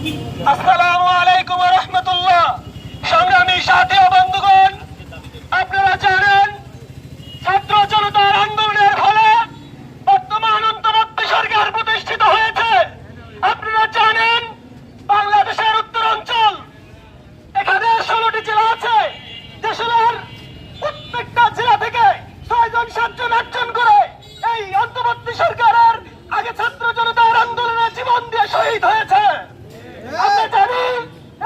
আসসালামু আলাইকুম ওয়া রাহমাতুল্লাহ। সংগ্রামী সাথী ও বন্ধুগণ, আপনারা জানেন ছাত্র জনতার আন্দোলনের ফলে বর্তমান অন্তর্বর্তী সরকার প্রতিষ্ঠিত হয়েছে। আপনারা জানেন বাংলাদেশের উত্তরাঞ্চল, এখানে 16টি জেলা আছে। দেশের প্রত্যেকটা জেলা থেকে 6 জন 7 জন 8 জন করে এই অন্তর্বর্তী সরকারের আগে ছাত্র জনতার আন্দোলনে জীবন দিয়ে শহীদ হয়েছে। আমরা জানি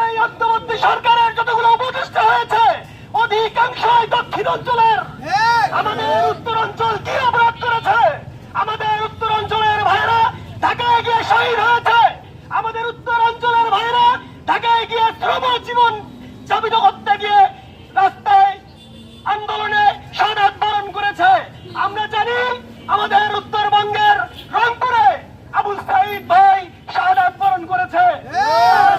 এই অন্তর্বর্তী সরকারের যতগুলো উপদেষ্টা হয়েছে অধিকাংশই দক্ষিণ অঞ্চলের। আমাদের উত্তরাঞ্চল কি অপরাধ করেছে? আমাদের উত্তরাঞ্চলের ভাইরা ঢাকায় গিয়ে শহীদ হয়েছে। আমাদের উত্তরাঞ্চলের ভাইরা ঢাকায় গিয়ে শ্রম জীবন যাপিত করতে গিয়ে রাস্তায় আন্দোলনে শাহাদাত বরণ করেছে। আমরা জানি আমাদের উত্তরবঙ্গের রংপুরে আবুল সাঈদ ভাই শাহাদাত বরণ করেছে।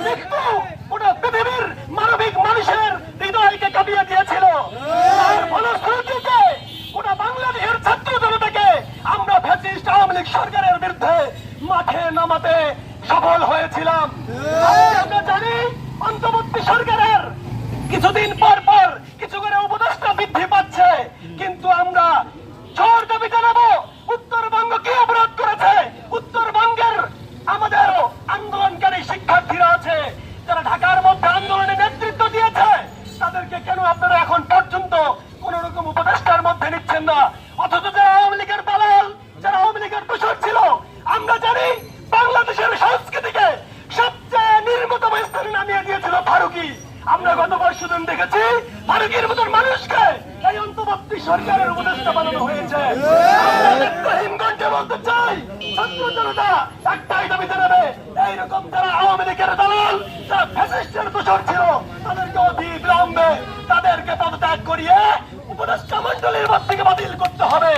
মৃত্যু গোটা পৃথিবীর মানবিক মানুষের হৃদয়কে কাঁপিয়ে দিয়েছিল। আর ফলশ্রুতিতে গোটা বাংলাদেশের ছাত্র জনতাকে আমরা ফ্যাসিস্ট আওয়ামী লীগ সরকারের বিরুদ্ধে মাঠে নামাতে সফল হয়েছিলাম। আমরা জানি অন্তর্বর্তী সরকারের কিছুদিন পর পর কিছু করে উপদেষ্টা বৃদ্ধি পাচ্ছে, কিন্তু আমরা জোর দাবি জানাবো উত্তরবঙ্গ কি অপরাধ করেছে? উত্তরবঙ্গের আমাদের আন্দোলনকারী শিক্ষার্থীরা আছে যারা ঢাকার মধ্যে আন্দোলনে নেতৃত্ব দিয়েছে, তাদেরকে কেন আপনারা এখন পর্যন্ত কোন রকম উপদেষ্টার মধ্যে নিচ্ছেন না? অথচ যারা আওয়ামী লীগের দালাল, যারা আওয়ামী লীগের দোষর ছিল, আমরা জানি বাংলাদেশের সংস্কৃতিকে সবচেয়ে নির্মতম স্থানে নামিয়ে দিয়েছিল ফারুকি। আমরা গত বর্ষদিন দেখেছি ফারুকির মতন মানুষকে এই অন্তর্বর্তী সরকারের উপদেষ্টা বানানো হয়েছে। আমরা নেত্রহীনগঞ্জে বলতে চাই, ছাত্র জনতা একটাই দাবি জানাবে, এইরকম যারা আওয়ামী লীগের দালাল, যারা ফ্যাসিস্টের দোষর ছিল, তাদেরকে অতি বিলম্বে তাদেরকে পদত্যাগ করিয়ে উপদেষ্টা মন্ডলীর পদ থেকে বাতিল করতে হবে।